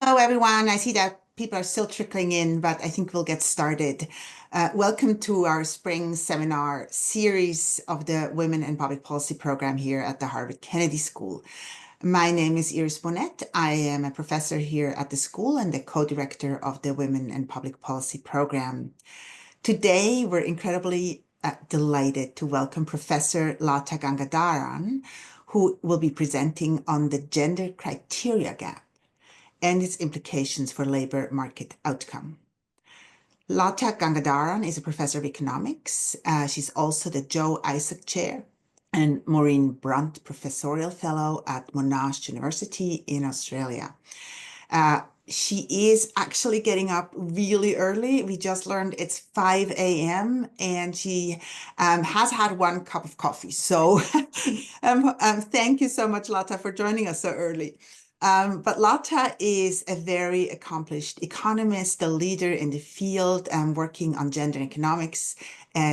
Hello, everyone. I see that people are still trickling in, but I think we'll get started. Welcome to our spring seminar series of the Women in Public Policy program here at the Harvard Kennedy School. My name is Iris Bonnet. I am a professor here at the school and the co-director of the Women in Public Policy program. Today, we're incredibly delighted to welcome Professor Lata Gangadharan, who will be presenting on the gender criteria gap and its implications for labor market outcome. Lata Gangadharan is a professor of economics. She's also the Joe Isaac Chair and Maureen Brunt Professorial Fellow at Monash University in Australia. She is actually getting up really early. We just learned it's 5 a.m. and she has had one cup of coffee. So thank you so much, Lata, for joining us so early. But Lata is a very accomplished economist, a leader in the field, working on gender economics.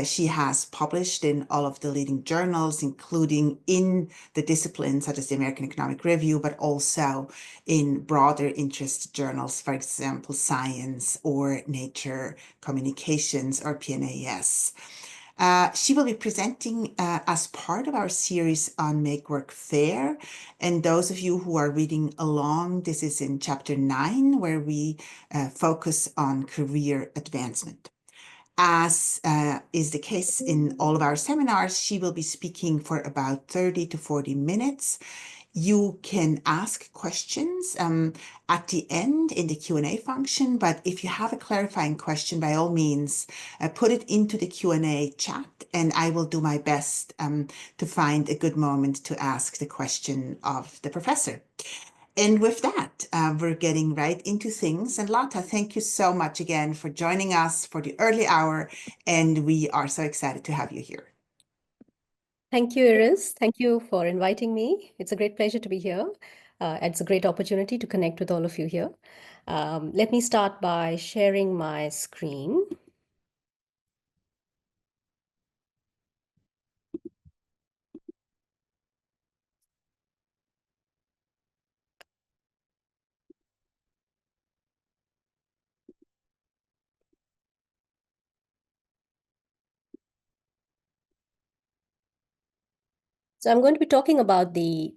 She has published in all of the leading journals, including in the disciplines such as the American Economic Review, but also in broader interest journals, for example, Science or Nature Communications or PNAS. She will be presenting as part of our series on Make Work Fair. And those of you who are reading along, this is in chapter 9, where we focus on career advancement. As is the case in all of our seminars, she will be speaking for about 30 to 40 minutes. You can ask questions at the end in the Q&A function, but if you have a clarifying question, by all means, put it into the Q&A chat, and I will do my best to find a good moment to ask the question of the professor. And with that, we're getting right into things. And Lata, thank you so much again for joining us for the early hour, and we are so excited to have you here. Thank you, Iris. Thank you for inviting me. It's a great pleasure to be here. It's a great opportunity to connect with all of you here. Let me start by sharing my screen. So I'm going to be talking about the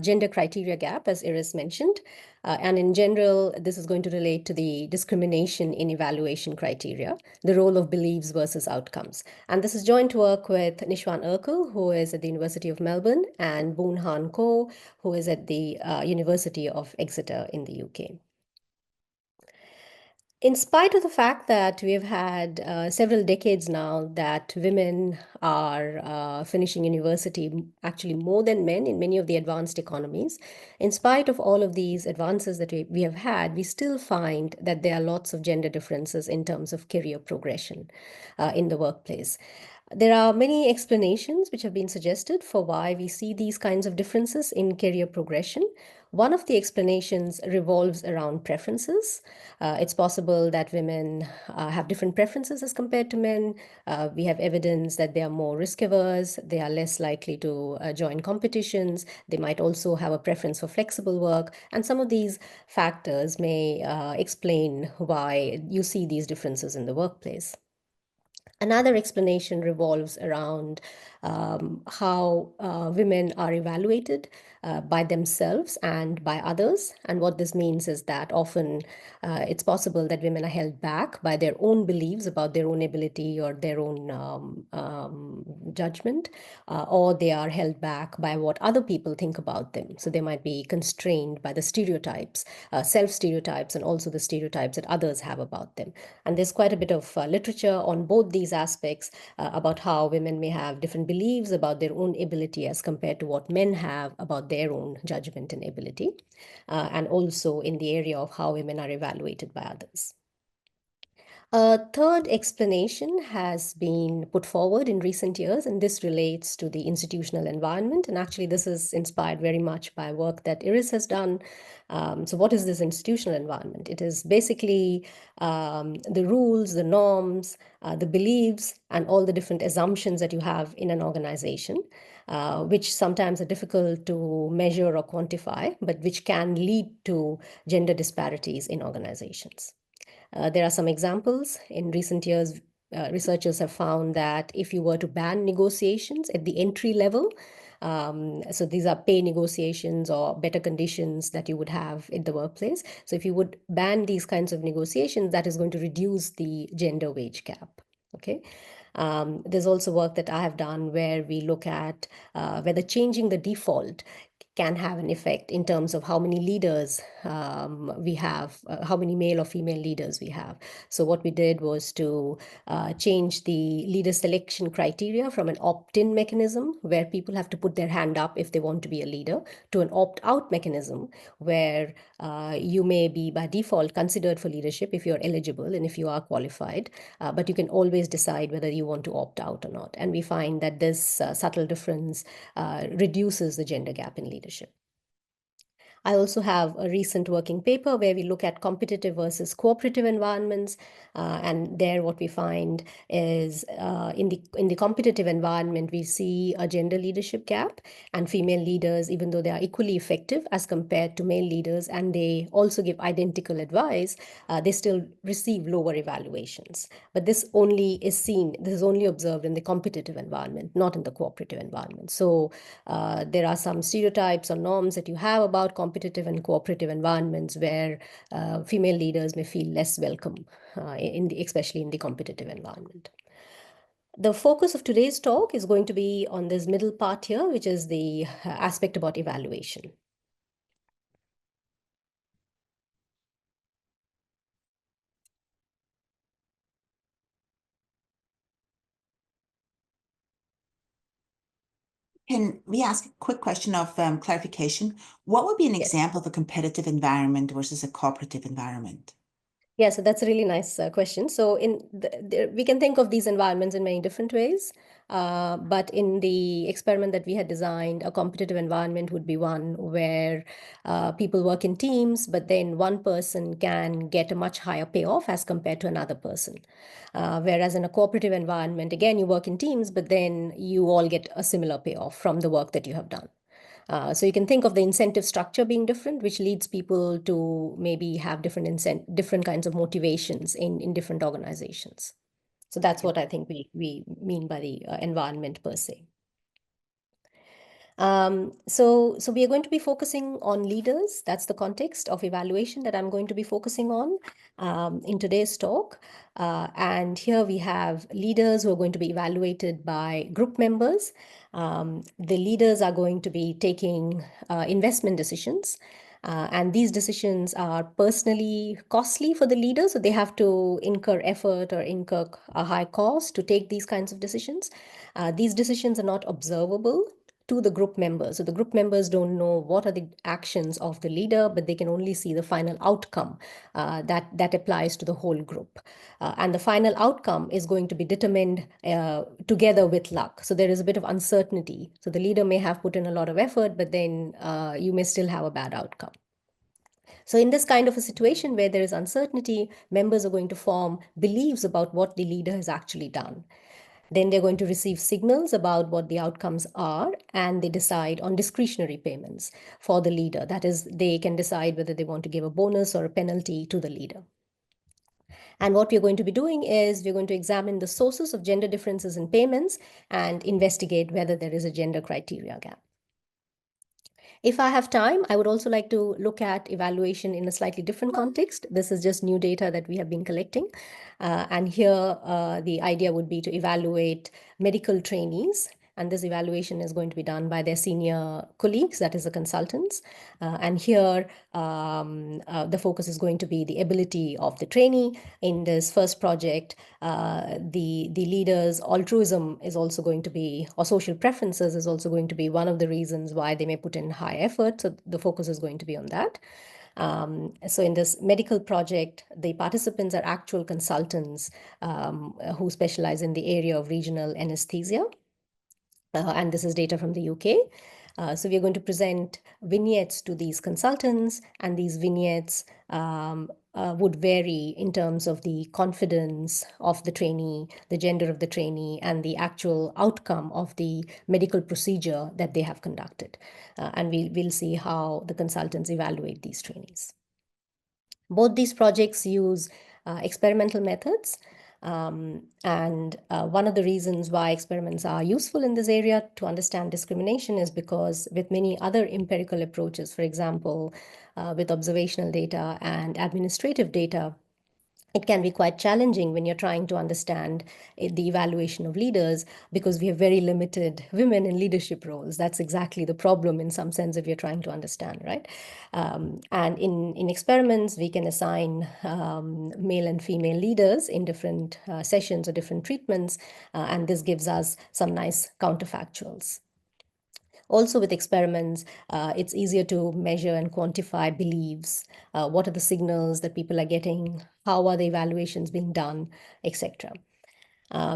gender criteria gap, as Iris mentioned. And in general, this is going to relate to the discrimination in evaluation criteria, the role of beliefs versus outcomes. And this is joint work with Nisvan Erkal, who is at the University of Melbourne, and Boon, who is at the University of Exeter in the UK. In spite of the fact that we've had several decades now that women are finishing university actually more than men in many of the advanced economies, in spite of all of these advances that we have had, we still find that there are lots of gender differences in terms of career progression in the workplace. There are many explanations which have been suggested for why we see these kinds of differences in career progression. One of the explanations revolves around preferences. It's possible that women have different preferences as compared to men. We have evidence that they are more risk averse, they are less likely to join competitions, they might also have a preference for flexible work, and some of these factors may explain why you see these differences in the workplace. Another explanation revolves around how women are evaluated by themselves and by others. And what this means is that often it's possible that women are held back by their own beliefs about their own ability or their own judgment, or they are held back by what other people think about them. So they might be constrained by the stereotypes, self-stereotypes, and also the stereotypes that others have about them. And there's quite a bit of literature on both these aspects about how women may have different beliefs about their own ability as compared to what men have about their own judgment and ability, and also in the area of how women are evaluated by others. A third explanation has been put forward in recent years, and this relates to the institutional environment. And actually, this is inspired very much by work that Iris has done. So, what is this institutional environment? It is basically the rules, the norms, the beliefs, and all the different assumptions that you have in an organization, which sometimes are difficult to measure or quantify, but which can lead to gender disparities in organizations. There are some examples. In recent years, researchers have found that if you were to ban negotiations at the entry level, so these are pay negotiations or better conditions that you would have in the workplace. So if you would ban these kinds of negotiations, that is going to reduce the gender wage gap. Okay. There's also work that I have done where we look at whether changing the default can have an effect in terms of how many leaders we have, how many male or female leaders we have. So what we did was to change the leader selection criteria from an opt-in mechanism where people have to put their hand up if they want to be a leader to an opt-out mechanism where you may be by default considered for leadership if you're eligible and if you are qualified, but you can always decide whether you want to opt out or not. And we find that this subtle difference reduces the gender gap in leadership. I also have a recent working paper where we look at competitive versus cooperative environments, and there what we find is in the competitive environment we see a gender leadership gap, and female leaders, even though they are equally effective as compared to male leaders, and they also give identical advice, they still receive lower evaluations. But this is only observed in the competitive environment, not in the cooperative environment. So there are some stereotypes or norms that you have about competitive and cooperative environments where female leaders may feel less welcome, especially in the competitive environment. The focus of today's talk is going to be on this middle part here, which is the aspect about evaluation. Can we ask a quick question of clarification? What would be an Yes. example of a competitive environment versus a cooperative environment? Yeah, so that's a really nice question. So we can think of these environments in many different ways. But in the experiment that we had designed, a competitive environment would be one where people work in teams, but then one person can get a much higher payoff as compared to another person. Whereas in a cooperative environment, again, you work in teams, but then you all get a similar payoff from the work that you have done. So you can think of the incentive structure being different, which leads people to maybe have different kinds of motivations in different organizations. So that's what I think we mean by the environment per se. So we are going to be focusing on leaders. That's the context of evaluation that I'm going to be focusing on in today's talk. And here we have leaders who are going to be evaluated by group members. The leaders are going to be taking investment decisions. And these decisions are personally costly for the leader, so they have to incur effort or incur a high cost to take these kinds of decisions. These decisions are not observable to the group members. So the group members don't know what are the actions of the leader, but they can only see the final outcome that applies to the whole group. And the final outcome is going to be determined together with luck. So there is a bit of uncertainty. So the leader may have put in a lot of effort, but then you may still have a bad outcome. So in this kind of a situation where there is uncertainty, members are going to form beliefs about what the leader has actually done. Then they're going to receive signals about what the outcomes are, and they decide on discretionary payments for the leader. That is, they can decide whether they want to give a bonus or a penalty to the leader. And what we're going to be doing is we're going to examine the sources of gender differences in payments and investigate whether there is a gender criteria gap. If I have time, I would also like to look at evaluation in a slightly different context. This is just new data that we have been collecting. And here, the idea would be to evaluate medical trainees. And this evaluation is going to be done by their senior colleagues, that is the consultants. And here, the focus is going to be the ability of the trainee. In this first project, the leaders' altruism is also going to be, or social preferences is also going to be one of the reasons why they may put in high effort. So the focus is going to be on that. So in this medical project, the participants are actual consultants who specialize in the area of regional anesthesia. And this is data from the UK. So we're going to present vignettes to these consultants, and these vignettes would vary in terms of the confidence of the trainee, the gender of the trainee, and the actual outcome of the medical procedure that they have conducted. And we'll see how the consultants evaluate these trainees. Both these projects use experimental methods. And one of the reasons why experiments are useful in this area to understand discrimination is because with many other empirical approaches, for example, with observational data and administrative data, it can be quite challenging when you're trying to understand the evaluation of leaders because we have very limited women in leadership roles. That's exactly the problem in some sense if you're trying to understand, right? And in experiments, we can assign male and female leaders in different sessions or different treatments, and this gives us some nice counterfactuals. Also with experiments, it's easier to measure and quantify beliefs. What are the signals that people are getting? How are the evaluations being done, etc.,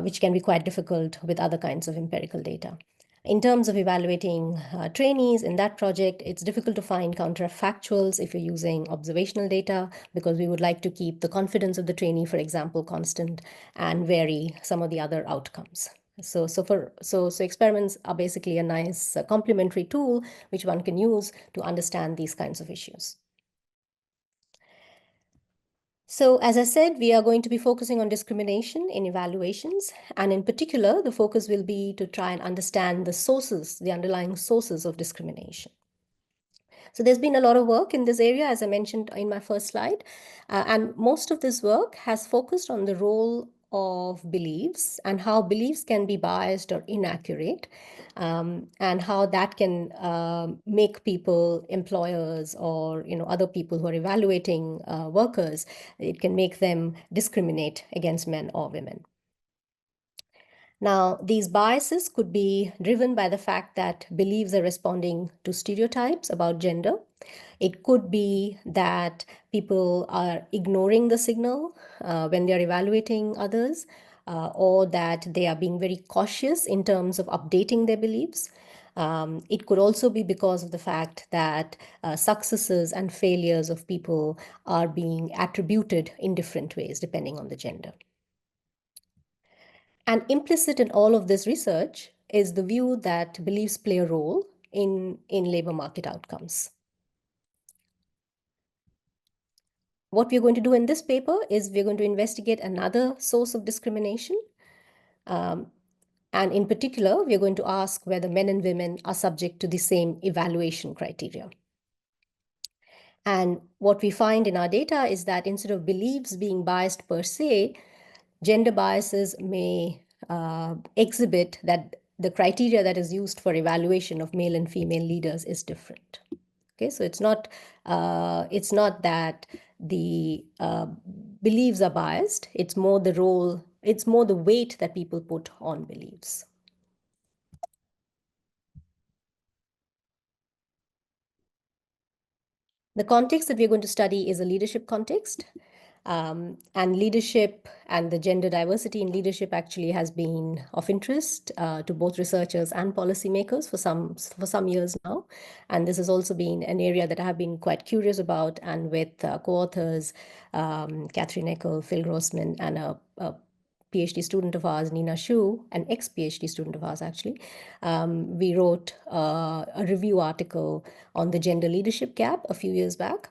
which can be quite difficult with other kinds of empirical data. In terms of evaluating trainees in that project, it's difficult to find counterfactuals if you're using observational data because we would like to keep the confidence of the trainee, for example, constant and vary some of the other outcomes. So experiments are basically a nice complementary tool which one can use to understand these kinds of issues. So as I said, we are going to be focusing on discrimination in evaluations. And in particular, the focus will be to try and understand the sources, the underlying sources of discrimination. So there's been a lot of work in this area, as I mentioned in my first slide. And most of this work has focused on the role of beliefs and how beliefs can be biased or inaccurate, and how that can make people, employers, or other people who are evaluating workers, it can make them discriminate against men or women. Now, these biases could be driven by the fact that beliefs are responding to stereotypes about gender. It could be that people are ignoring the signal when they're evaluating others, or that they are being very cautious in terms of updating their beliefs. It could also be because of the fact that successes and failures of people are being attributed in different ways depending on the gender. And implicit in all of this research is the view that beliefs play a role in labor market outcomes. What we're going to do in this paper is we're going to investigate another source of discrimination. And in particular, we're going to ask whether men and women are subject to the same evaluation criteria. And what we find in our data is that instead of beliefs being biased per se, gender biases may exhibit that the criteria that is used for evaluation of male and female leaders is different. Okay, so it's not that the beliefs are biased. It's more the role. It's more the weight that people put on beliefs. The context that we're going to study is a leadership context. And leadership and the gender diversity in leadership actually has been of interest to both researchers and policymakers for some years now. And this has also been an area that I have been quite curious about. And with co-authors, Catherine Erkal, Phil Grossman, and a PhD student of ours, Nina Shu, an ex-PhD student of ours actually, we wrote a review article on the gender leadership gap a few years back.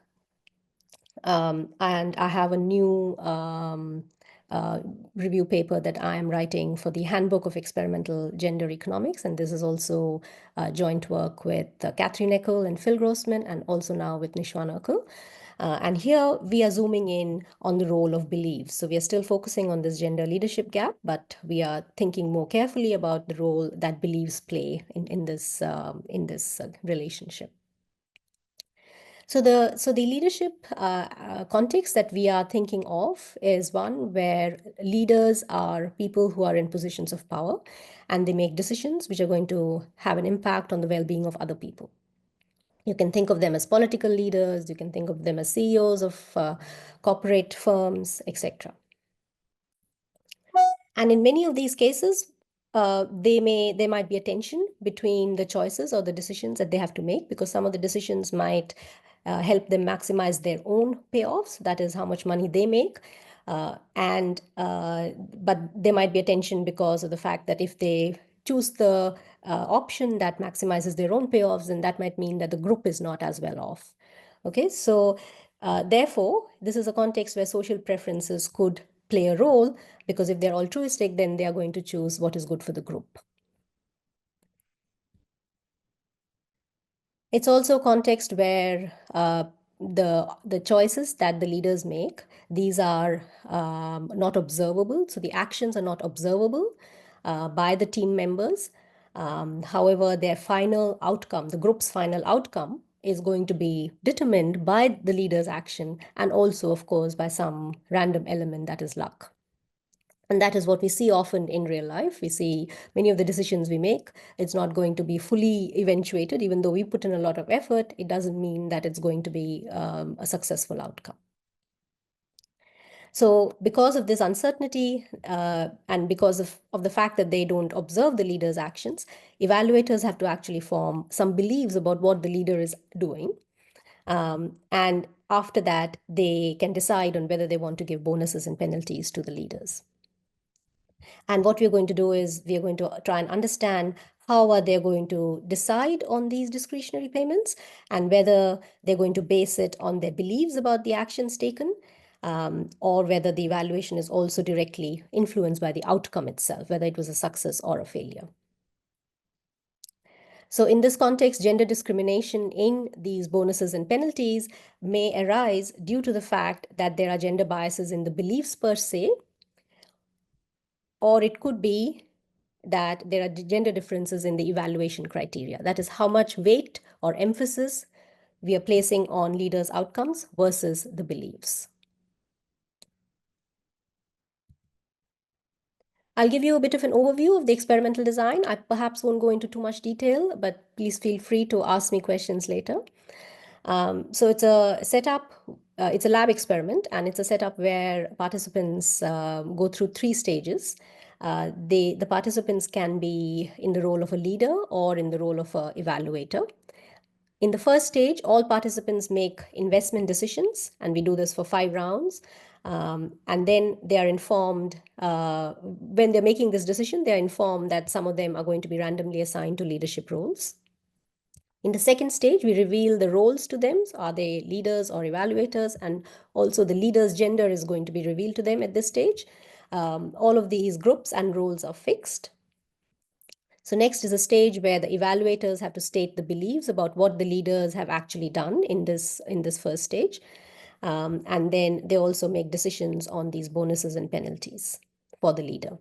And I have a new review paper that I am writing for the Handbook of Experimental Gender Economics. And this is also joint work with Catherine Erkal and Phil Grossman, and also now with Nisvan Erkal. And here we are zooming in on the role of beliefs. So we are still focusing on this gender leadership gap, but we are thinking more carefully about the role that beliefs play in this relationship. So the leadership context that we are thinking of is one where leaders are people who are in positions of power, and they make decisions which are going to have an impact on the well-being of other people. You can think of them as political leaders, you can think of them as CEOs of corporate firms, etc. And in many of these cases, there might be a tension between the choices or the decisions that they have to make, because some of the decisions might help them maximize their own payoffs, that is how much money they make. But there might be a tension because of the fact that if they choose the option that maximizes their own payoffs, then that might mean that the group is not as well off. Okay, so therefore, this is a context where social preferences could play a role, because if they're altruistic, then they are going to choose what is good for the group. It's also a context where the choices that the leaders make, these are not observable. So the actions are not observable by the team members. However, their final outcome, the group's final outcome, is going to be determined by the leader's action, and also, of course, by some random element that is luck. And that is what we see often in real life. We see many of the decisions we make, it's not going to be fully eventuated. Even though we put in a lot of effort, it doesn't mean that it's going to be a successful outcome. So because of this uncertainty and because of the fact that they don't observe the leader's actions, evaluators have to actually form some beliefs about what the leader is doing. And after that, they can decide on whether they want to give bonuses and penalties to the leaders. And what we're going to do is we're going to try and understand how are they going to decide on these discretionary payments, and whether they're going to base it on their beliefs about the actions taken, or whether the evaluation is also directly influenced by the outcome itself, whether it was a success or a failure. So in this context, gender discrimination in these bonuses and penalties may arise due to the fact that there are gender biases in the beliefs per se, or it could be that there are gender differences in the evaluation criteria. That is how much weight or emphasis we are placing on leaders' outcomes versus the beliefs. I'll give you a bit of an overview of the experimental design. I perhaps won't go into too much detail, but please feel free to ask me questions later. So it's a setup, it's a lab experiment, and it's a setup where participants go through 3 stages. The participants can be in the role of a leader or in the role of an evaluator. In the first stage, all participants make investment decisions, and we do this for 5 rounds. And then they are informed, when they're making this decision, they're informed that some of them are going to be randomly assigned to leadership roles. In the second stage, we reveal the roles to them. So are they leaders or evaluators? And also the leader's gender is going to be revealed to them at this stage. All of these groups and roles are fixed. So next is a stage where the evaluators have to state the beliefs about what the leaders have actually done in this first stage. And then they also make decisions on these bonuses and penalties for the leader.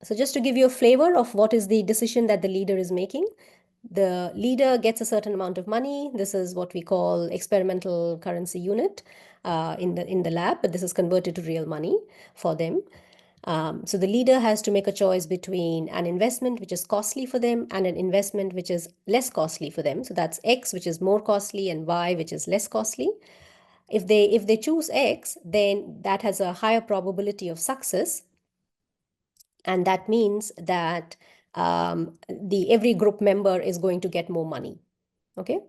So just to give you a flavor of what is the decision that the leader is making, the leader gets a certain amount of money. This is what we call experimental currency unit in the lab, but this is converted to real money for them. So the leader has to make a choice between an investment which is costly for them and an investment which is less costly for them. So that's X, which is more costly, and Y, which is less costly. If they choose X, then that has a higher probability of success, and that means that every group member is going to get more money. Okay.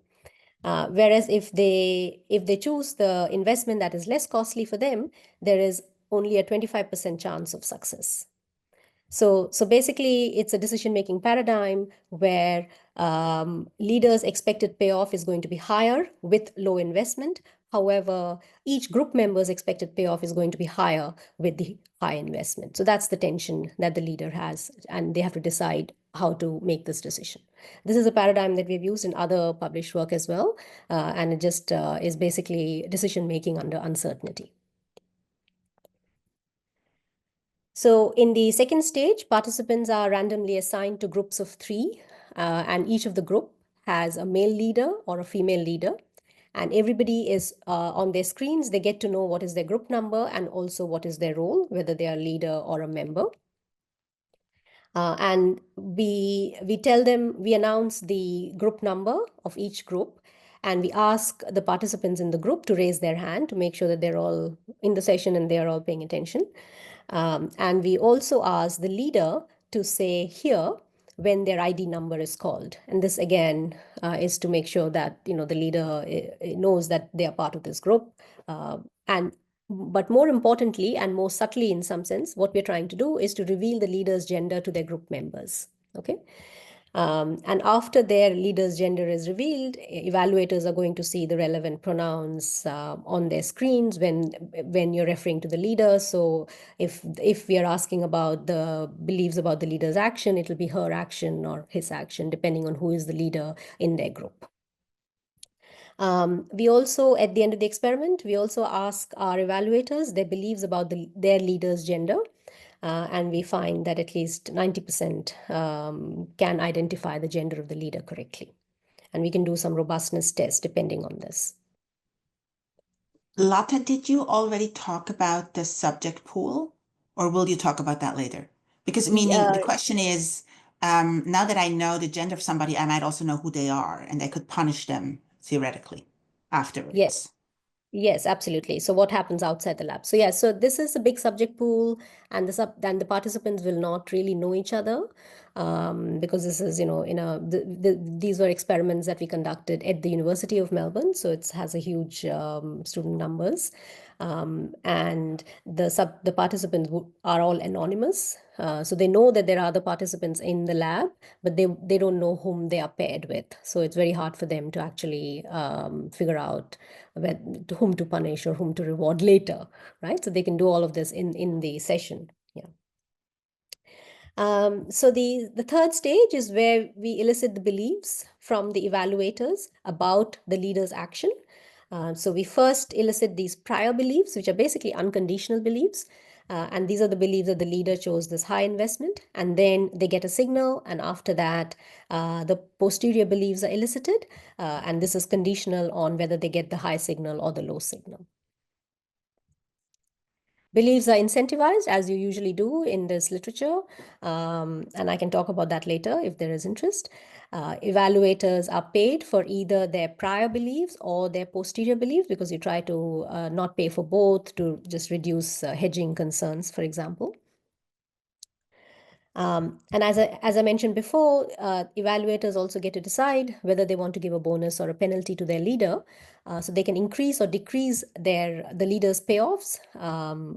Whereas if they choose the investment that is less costly for them, there is only a 25% chance of success. So basically, it's a decision-making paradigm where leaders' expected payoff is going to be higher with low investment. However, each group member's expected payoff is going to be higher with the high investment. So that's the tension that the leader has, and they have to decide how to make this decision. This is a paradigm that we've used in other published work as well, and it just is basically decision-making under uncertainty. So in the second stage, participants are randomly assigned to groups of 3, and each of the group has a male leader or a female leader. And everybody is on their screens. They get to know what is their group number and also what is their role, whether they are a leader or a member. And we tell them, we announce the group number of each group, and we ask the participants in the group to raise their hand to make sure that they're all in the session and they're all paying attention. And we also ask the leader to say here when their ID number is called. And this again is to make sure that the leader knows that they are part of this group. And but more importantly, and more subtly in some sense, what we're trying to do is to reveal the leader's gender to their group members. Okay. And after their leader's gender is revealed, evaluators are going to see the relevant pronouns on their screens when you're referring to the leader. So if we are asking about the beliefs about the leader's action, it'll be her action or his action, depending on who is the leader in their group. We also, at the end of the experiment, we also ask our evaluators their beliefs about their leader's gender. And we find that at least 90% can identify the gender of the leader correctly. And we can do some robustness tests depending on this. Lata, did you already talk about the subject pool, or will you talk about that later? Because meaning the question is, now that I know the gender of somebody, I might also know who they are, and I could punish them theoretically Yes. afterwards. Yes, absolutely. So what happens outside the lab? So yeah, so this is a big subject pool, and the participants will not really know each other, because this is, these were experiments that we conducted at the University of Melbourne, so it has a huge student numbers, and the participants are all anonymous, so they know that there are other participants in the lab, but they don't know whom they are paired with. So it's very hard for them to actually figure out whom to punish or whom to reward later, right? So they can do all of this in the session. Yeah. So the third stage is where we elicit the beliefs from the evaluators about the leader's action. So we first elicit these prior beliefs, which are basically unconditional beliefs. And these are the beliefs that the leader chose this high investment, and then they get a signal, and after that, the posterior beliefs are elicited, and this is conditional on whether they get the high signal or the low signal. Beliefs are incentivized, as you usually do in this literature, and I can talk about that later if there is interest. Evaluators are paid for either their prior beliefs or their posterior beliefs, because you try to not pay for both to just reduce hedging concerns, for example. And as I mentioned before, evaluators also get to decide whether they want to give a bonus or a penalty to their leader. So they can increase or decrease the leader's payoffs,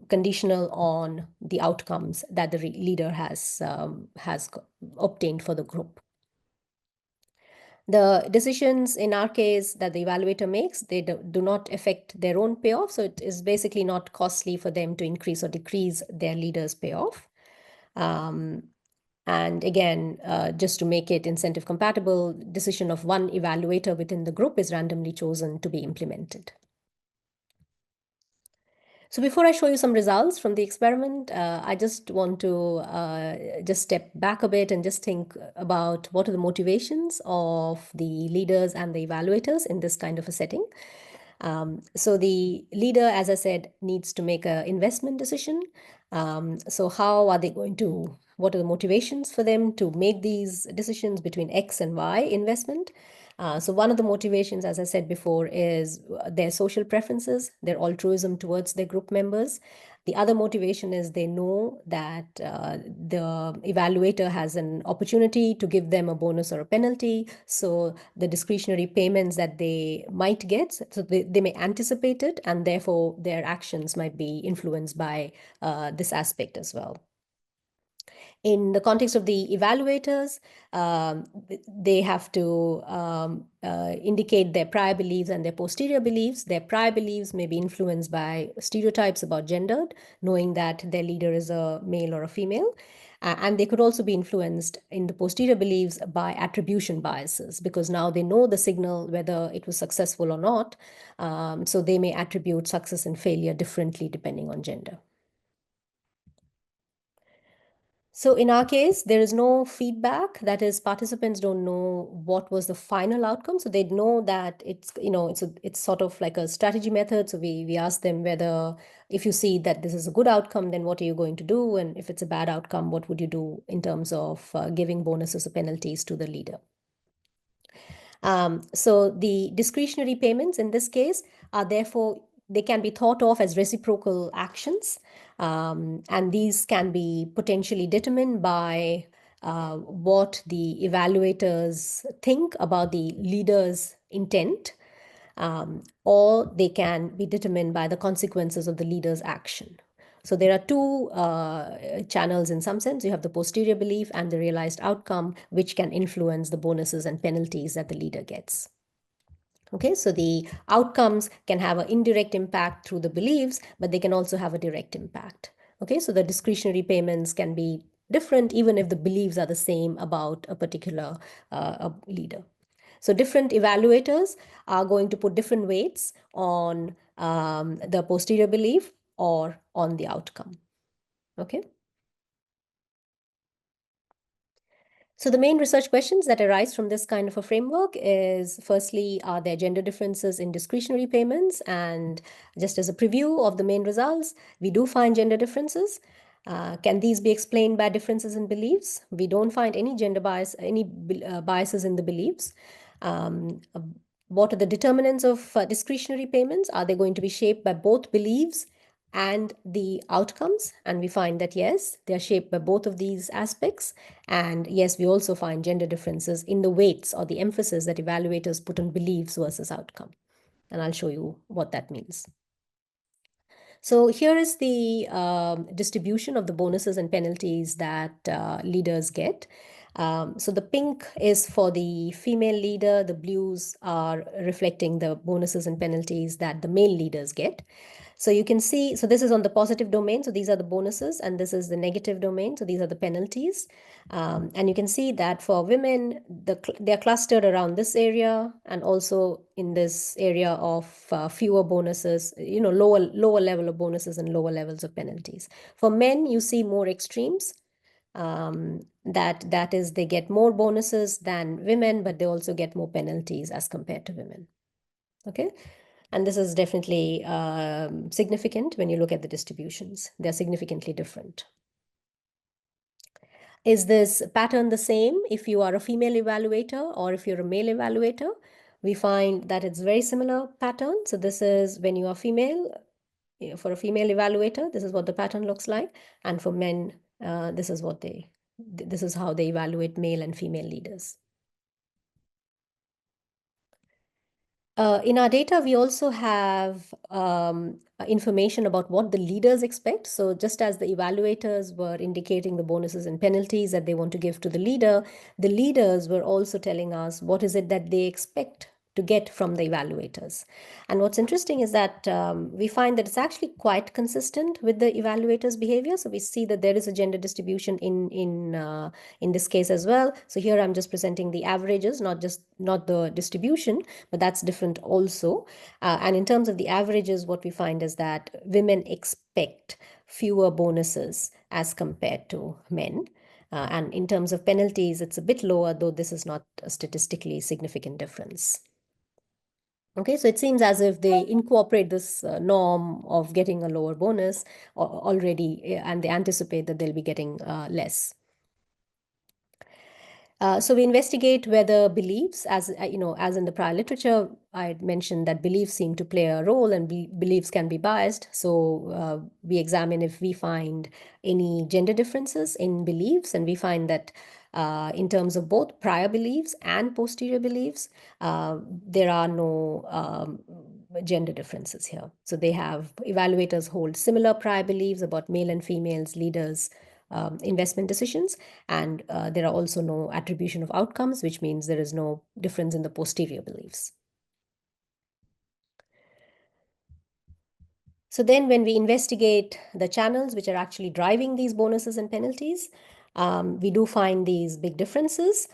conditional on the outcomes that the leader has obtained for the group. The decisions in our case that the evaluator makes, they do not affect their own payoff. So it is basically not costly for them to increase or decrease their leader's payoff. And again, just to make it incentive compatible, decision of one evaluator within the group is randomly chosen to be implemented. So before I show you some results from the experiment, I just want to just step back a bit and just think about what are the motivations of the leaders and the evaluators in this kind of a setting. So the leader, as I said, needs to make an investment decision. So how are they going to, what are the motivations for them to make these decisions between X and Y investment? So one of the motivations, as I said before, is their social preferences, their altruism towards their group members. The other motivation is they know that the evaluator has an opportunity to give them a bonus or a penalty. So the discretionary payments that they might get, so they may anticipate it, and therefore their actions might be influenced by this aspect as well. In the context of the evaluators, they have to indicate their prior beliefs and their posterior beliefs. Their prior beliefs may be influenced by stereotypes about gender, knowing that their leader is a male or a female. And they could also be influenced in the posterior beliefs by attribution biases, because now they know the signal, whether it was successful or not. So they may attribute success and failure differently depending on gender. So in our case, there is no feedback. That is, participants don't know what was the final outcome. So they know that it's sort of like a strategy method. So we ask them whether, if you see that this is a good outcome, then what are you going to do? And if it's a bad outcome, what would you do in terms of giving bonuses or penalties to the leader? So the discretionary payments in this case are therefore, they can be thought of as reciprocal actions. And these can be potentially determined by what the evaluators think about the leader's intent, or they can be determined by the consequences of the leader's action. So there are two channels in some sense. You have the posterior belief and the realized outcome, which can influence the bonuses and penalties that the leader gets. Okay, so the outcomes can have an indirect impact through the beliefs, but they can also have a direct impact. Okay, so the discretionary payments can be different even if the beliefs are the same about a particular leader. So different evaluators are going to put different weights on the posterior belief or on the outcome. Okay. So the main research questions that arise from this kind of a framework is, firstly, are there gender differences in discretionary payments? And just as a preview of the main results, we do find gender differences. Can these be explained by differences in beliefs? We don't find any gender bias, any biases in the beliefs. What are the determinants of discretionary payments? Are they going to be shaped by both beliefs and the outcomes? And we find that yes, they are shaped by both of these aspects. And yes, we also find gender differences in the weights or the emphasis that evaluators put on beliefs versus outcome. And I'll show you what that means. So here is the distribution of the bonuses and penalties that leaders get. So the pink is for the female leader, the blues are reflecting the bonuses and penalties that the male leaders get. So you can see, so this is on the positive domain. So these are the bonuses, and this is the negative domain. So these are the penalties. And you can see that for women, they're clustered around this area, and also in this area of fewer bonuses, lower level of bonuses and lower levels of penalties. For men, you see more extremes. That is, they get more bonuses than women, but they also get more penalties as compared to women. Okay. And this is definitely significant when you look at the distributions. They're significantly different. Is this pattern the same if you are a female evaluator or if you're a male evaluator? We find that it's very similar pattern. So this is when you are female, for a female evaluator, this is what the pattern looks like. And for men, this is how they evaluate male and female leaders. In our data, we also have information about what the leaders expect. So just as the evaluators were indicating the bonuses and penalties that they want to give to the leaders were also telling us what is it that they expect to get from the evaluators. And what's interesting is that we find that it's actually quite consistent with the evaluators' behavior. So we see that there is a gender distribution in this case as well. So here I'm just presenting the averages, not the distribution, but that's different also. And in terms of the averages, what we find is that women expect fewer bonuses as compared to men. And in terms of penalties, it's a bit lower, though this is not a statistically significant difference. Okay, so it seems as if they incorporate this norm of getting a lower bonus already, and they anticipate that they'll be getting less. So we investigate whether beliefs, as as in the prior literature, I had mentioned that beliefs seem to play a role, and beliefs can be biased. So we examine if we find any gender differences in beliefs, and we find that in terms of both prior beliefs and posterior beliefs, there are no gender differences here. So evaluators hold similar prior beliefs about male and females leaders' investment decisions, and there are also no attribution of outcomes, which means there is no difference in the posterior beliefs. So then when we investigate the channels which are actually driving these bonuses and penalties, we do find these big differences.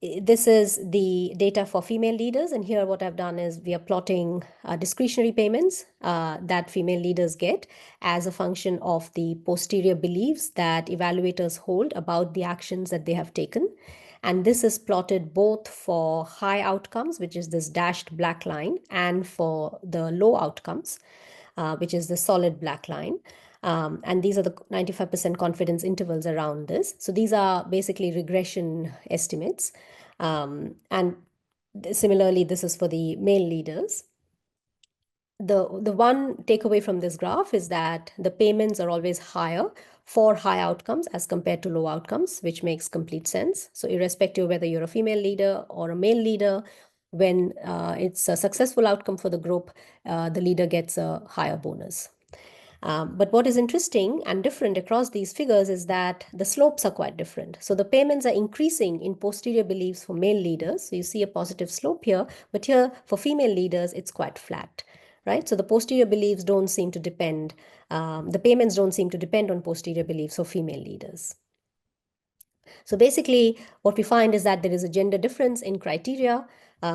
this is the data for female leaders, and here what I've done is we are plotting discretionary payments that female leaders get as a function of the posterior beliefs that evaluators hold about the actions that they have taken. And this is plotted both for high outcomes, which is this dashed black line, and for the low outcomes, which is the solid black line. And these are the 95% confidence intervals around this. So these are basically regression estimates. And similarly, this is for the male leaders. The one takeaway from this graph is that the payments are always higher for high outcomes as compared to low outcomes, which makes complete sense. So irrespective of whether you're a female leader or a male leader, when it's a successful outcome for the group, the leader gets a higher bonus. But what is interesting and different across these figures is that the slopes are quite different. So the payments are increasing in posterior beliefs for male leaders. So you see a positive slope here, but here for female leaders, it's quite flat, right? So the posterior beliefs don't seem to depend, the payments don't seem to depend on posterior beliefs for female leaders. So basically, what we find is that there is a gender difference in criteria,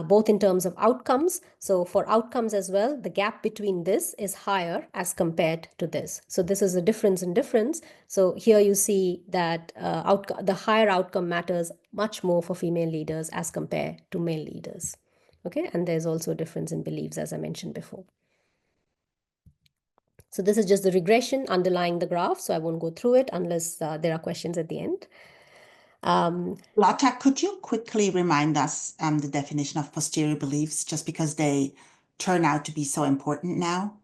both in terms of outcomes. So for outcomes as well, the gap between this is higher as compared to this. So this is a difference in difference. So here you see that the higher outcome matters much more for female leaders as compared to male leaders. Okay, and there's also a difference in beliefs, as I mentioned before. So this is just the regression underlying the graph. So I won't go through it unless there are questions at the end. Lata, could you quickly remind us the definition of posterior beliefs, just because they turn out to be so important now?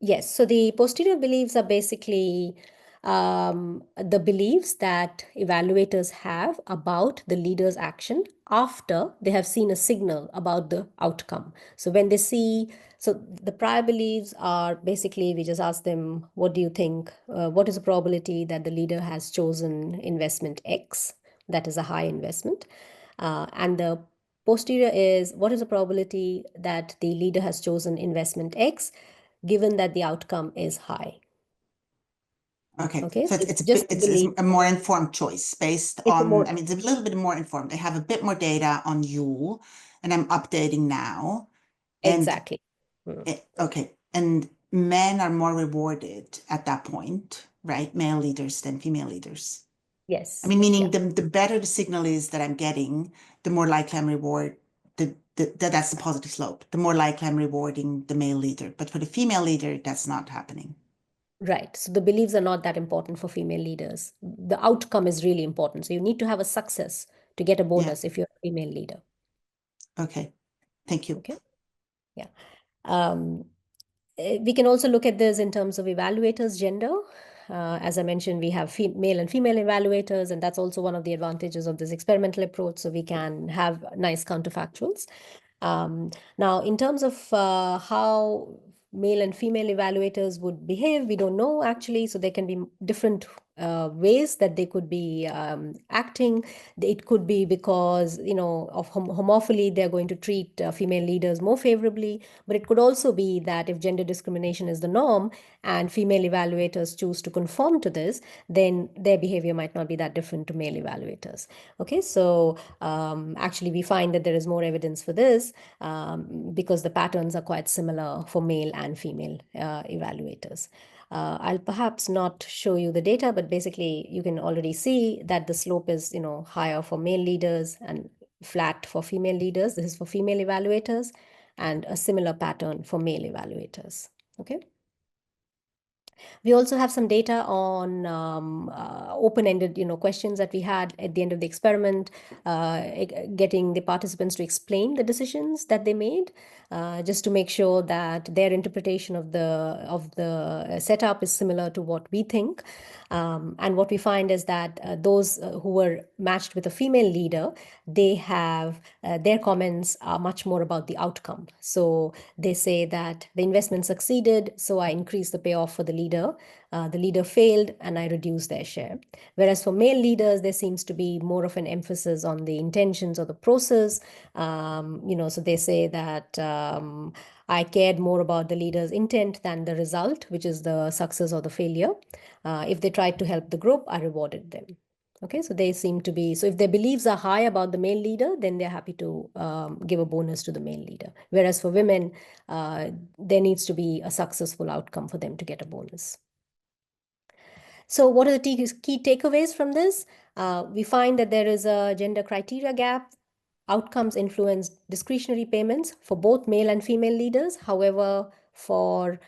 Yes, so the posterior beliefs are basically the beliefs that evaluators have about the leader's action after they have seen a signal about the outcome. So when they see, so the prior beliefs are basically, we just ask them, what do you think? What is the probability that the leader has chosen investment X? That is a high investment. And the posterior is, what is the probability that the leader has chosen investment X, given that the outcome is high? Okay, Okay, so so it's it's just the belief. a more informed choice based It's a on, more, I mean, it's a little bit more informed. They have a bit more data on you, and I'm updating now. And exactly. Mm. okay, and men are more rewarded at that point, right? Male leaders than female leaders. I Yes. mean, Yeah. meaning the better the signal is that I'm getting, the more likely I'm reward that's the positive slope. The more likely I'm rewarding the male leader. But for the female leader, that's not happening. Right. So the beliefs are not that important for female leaders. The outcome is really important. So you need to have a success to get a Yeah. bonus if you're a female leader. Okay. Thank you. Okay. Yeah. Um, we can also look at this in terms of evaluators' gender. As I mentioned, we have male and female evaluators, and that's also one of the advantages of this experimental approach. So we can have nice counterfactuals. Now, in terms of how male and female evaluators would behave, we don't know actually. So there can be different ways that they could be acting. It could be because, of homophily, they're going to treat female leaders more favorably. But it could also be that if gender discrimination is the norm and female evaluators choose to conform to this, then their behavior might not be that different to male evaluators. Okay, so actually we find that there is more evidence for this because the patterns are quite similar for male and female evaluators. I'll perhaps not show you the data, but basically you can already see that the slope is, higher for male leaders and flat for female leaders. This is for female evaluators, and a similar pattern for male evaluators. Okay. We also have some data on open-ended, questions that we had at the end of the experiment, getting the participants to explain the decisions that they made, just to make sure that their interpretation of the setup is similar to what we think. And what we find is that those who were matched with a female leader, they have their comments are much more about the outcome. So they say that the investment succeeded, so I increased the payoff for the leader. The leader failed, and I reduced their share. Whereas for male leaders, there seems to be more of an emphasis on the intentions or the process. So they say that I cared more about the leader's intent than the result, which is the success or the failure. If they tried to help the group, I rewarded them. Okay, so they seem to be, so if their beliefs are high about the male leader, then they're happy to give a bonus to the male leader. Whereas for women, there needs to be a successful outcome for them to get a bonus. So what are the key takeaways from this? We find that there is a gender criteria gap. Outcomes influence discretionary payments for both male and female leaders. However, for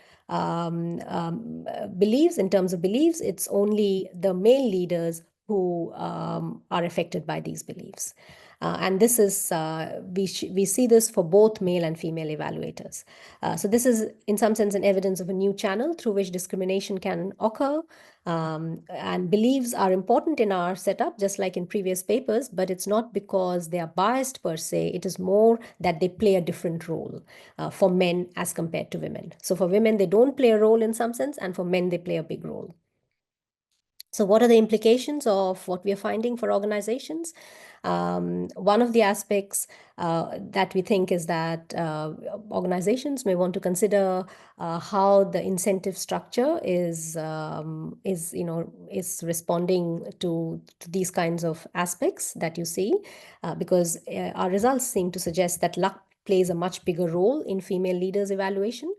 beliefs, in terms of beliefs, it's only the male leaders who are affected by these beliefs. And this is, we see this for both male and female evaluators. So this is, in some sense, an evidence of a new channel through which discrimination can occur. And beliefs are important in our setup, just like in previous papers, but it's not because they are biased per se. It is more that they play a different role for men as compared to women. So for women, they don't play a role in some sense, and for men, they play a big role. So what are the implications of what we are finding for organizations? One of the aspects that we think is that organizations may want to consider how the incentive structure is responding to these kinds of aspects that you see, because our results seem to suggest that luck plays a much bigger role in female leaders evaluation.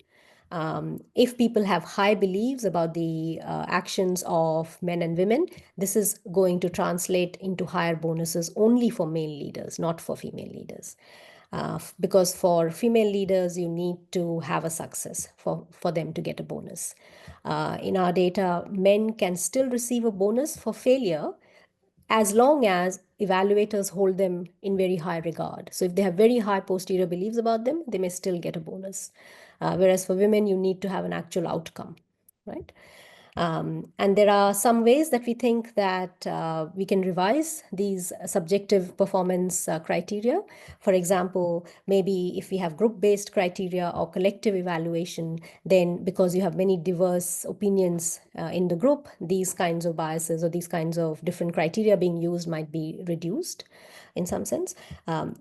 If people have high beliefs about the actions of men and women, this is going to translate into higher bonuses only for male leaders, not for female leaders. Because for female leaders, you need to have a success for them to get a bonus. In our data, men can still receive a bonus for failure as long as evaluators hold them in very high regard. So if they have very high posterior beliefs about them, they may still get a bonus. Whereas for women, you need to have an actual outcome, right? And there are some ways that we think that we can revise these subjective performance criteria. For example, maybe if we have group-based criteria or collective evaluation, then because you have many diverse opinions in the group, these kinds of biases or these kinds of different criteria being used might be reduced in some sense.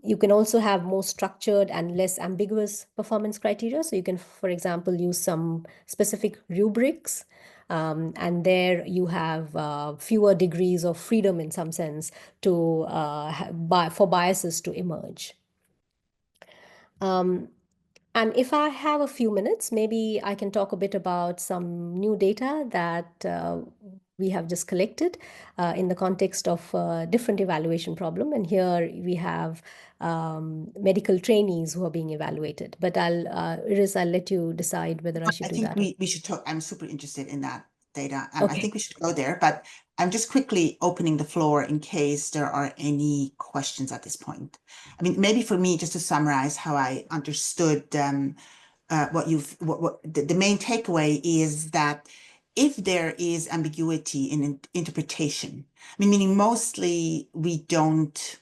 You can also have more structured and less ambiguous performance criteria. So you can, for example, use some specific rubrics, and there you have fewer degrees of freedom in some sense to for biases to emerge. And if I have a few minutes, maybe I can talk a bit about some new data that we have just collected in the context of a different evaluation problem. And here we have medical trainees who are being evaluated. But Iris, I'll let you decide whether I should I do think that. we should talk. I'm super interested in that data. I Okay. think we should go there, but I'm just quickly opening the floor in case there are any questions at this point. I mean, maybe for me, just to summarize how I understood what the main takeaway is that if there is ambiguity in interpretation, I mean, meaning mostly we don't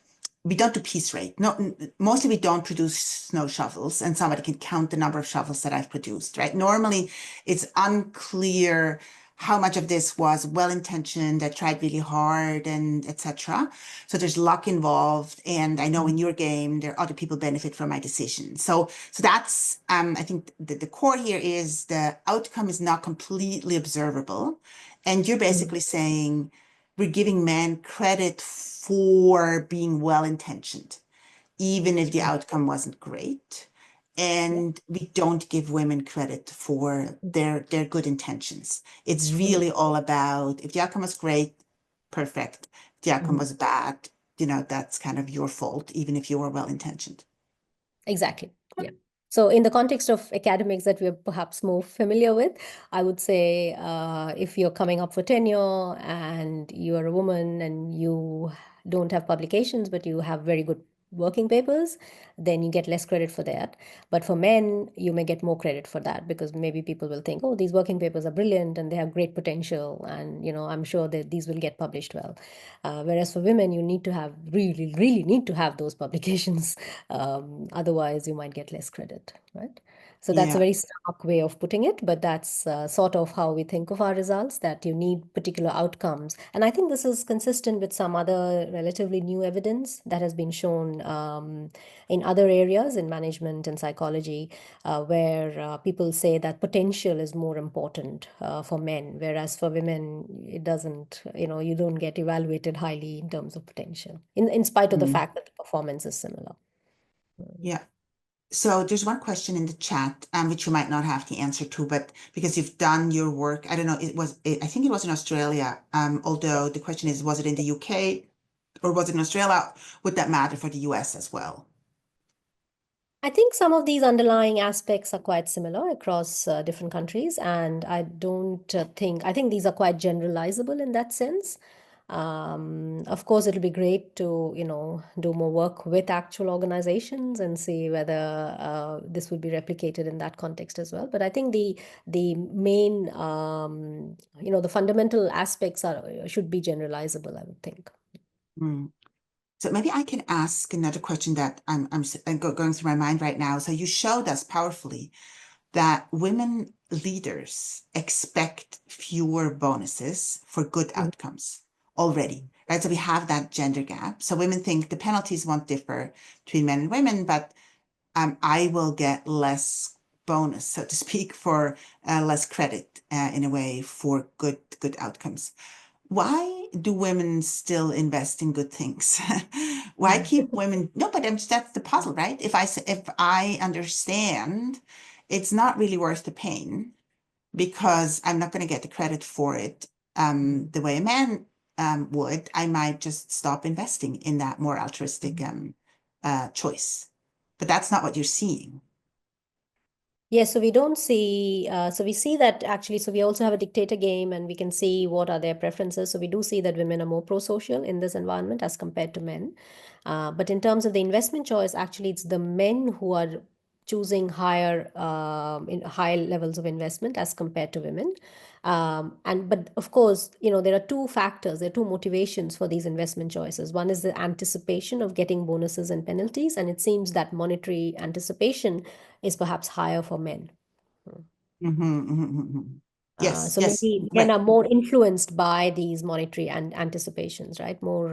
do piece rate. No, mostly we don't produce snow shovels, and somebody can count the number of shovels that I've produced, right? Normally, it's unclear how much of this was well-intentioned, I tried really hard, and etc. So there's luck involved, and I know in your game there are other people benefit from my decision. So that's I think the core here is the outcome is not completely observable, and you're basically saying we're giving men credit for being well-intentioned, even if the outcome wasn't great. And we don't give women credit for their good intentions. It's really all about if the outcome was great, perfect. If the outcome was bad, that's kind of your fault, even if you were well-intentioned. Exactly. Yeah. So in the context of academics that we're perhaps more familiar with, I would say if you're coming up for tenure and you're a woman and you don't have publications, but you have very good working papers, then you get less credit for that. But for men, you may get more credit for that because maybe people will think, oh, these working papers are brilliant and they have great potential. And, I'm sure that these will get published well. Whereas for women, you need to have really need to have those publications. Otherwise, you might get less credit, right? So that's a Yeah. very stark way of putting it, but that's sort of how we think of our results, that you need particular outcomes. And I think this is consistent with some other relatively new evidence that has been shown in other areas in management and psychology, where people say that potential is more important for men, whereas for women, it doesn't, you don't get evaluated highly in terms of potential, in spite of the Mm. fact that the performance is similar. Yeah. So there's one question in the chat, which you might not have the answer to, but because you've done your work, I don't know, I think it was in Australia. Although the question is, was it in the UK or was it in Australia? Would that matter for the US as well? I think some of these underlying aspects are quite similar across different countries, and I don't I think these are quite generalizable in that sense. Of course, it'll be great to, do more work with actual organizations and see whether this would be replicated in that context as well. But I think the main, the fundamental aspects should be generalizable, I would think. Mm. So maybe I can ask another question that I'm going through my mind right now. So you showed us powerfully that women leaders expect fewer bonuses for good Mhm. outcomes already, right? So we have that gender gap. So women think the penalties won't differ between men and women, but I will get less bonus, so to speak, for less credit in a way for good outcomes. Why do women still invest in good things? Why keep women? No, but that's the puzzle, right? If I understand, it's not really worth the pain because I'm not going to get the credit for it the way a man would. I might just stop investing in that more altruistic choice. But that's not what you're seeing. Yes, so we don't see, so we see that actually, so we also have a dictator game and we can see what are their preferences. So we do see that women are more pro-social in this environment as compared to men. But in terms of the investment choice, actually, it's the men who are choosing in high levels of investment as compared to women. But of course, there are two factors, there are two motivations for these investment choices. One is the anticipation of getting bonuses and penalties, and it seems that monetary anticipation is perhaps higher for men. Yes, So yes, maybe men right. are more influenced by these monetary and anticipations, right? More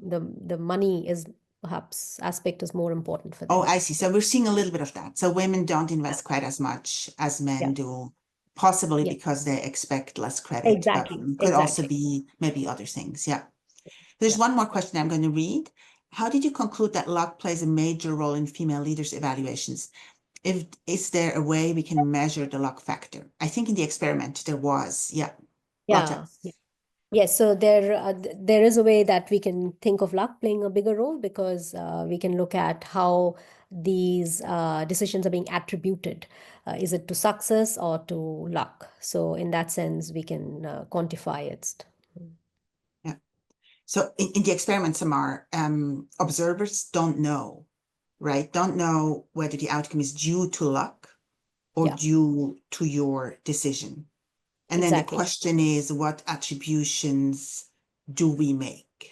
the money is perhaps aspect is more important for Oh, them. I see. So we're seeing a little bit of that. So women don't Yeah, invest quite as much as yeah, men do, possibly yeah. because they expect less credit, but Exactly, could also exactly. be maybe other things. Yeah. There's Yeah. one more question I'm going to read. How did you conclude that luck plays a major role in female leaders' evaluations? Is there a way we can measure the luck factor? I think in the experiment there was. Yeah. Lata. Yeah. Yes, so there is a way that we can think of luck playing a bigger role because we can look at how these decisions are being attributed. Is it to success or to luck? So in that sense, we can quantify it. Yeah. So in the experiment, Samar, observers don't know, right? Don't know whether the outcome is due to luck or Yeah, due to your decision. And then the exactly. question is, what attributions do we make?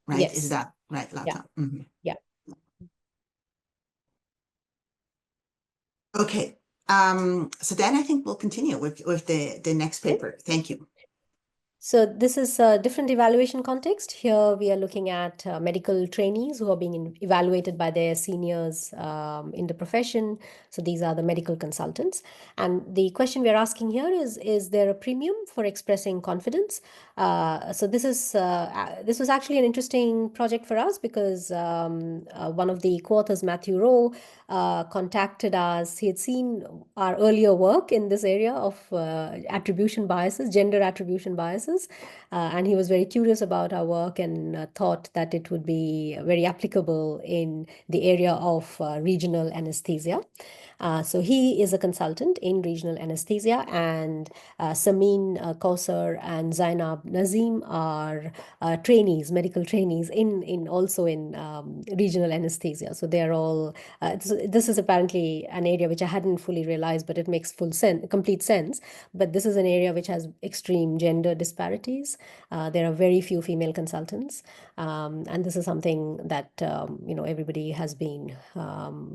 Right? Is Yes. that right, Yeah. Lata? Mhm. Yeah. Okay. So then I think we'll continue with the next Okay. paper. Thank you. So this is a different evaluation context. Here we are looking at medical trainees who are being evaluated by their seniors in the profession. So these are the medical consultants. And the question we are asking here is there a premium for expressing confidence? So this was actually an interesting project for us because one of the co-authors, Matthew Rowe, contacted us. He had seen our earlier work in this area of attribution biases, gender attribution biases, and he was very curious about our work and thought that it would be very applicable in the area of regional anesthesia. So he is a consultant in regional anesthesia, and Samin Kausar and Zainab Nazim are medical trainees in also in regional anesthesia. So they are all. This is apparently an area which I hadn't fully realized, but it makes complete sense. But this is an area which has extreme gender disparities. There are very few female consultants, and this is something that everybody has been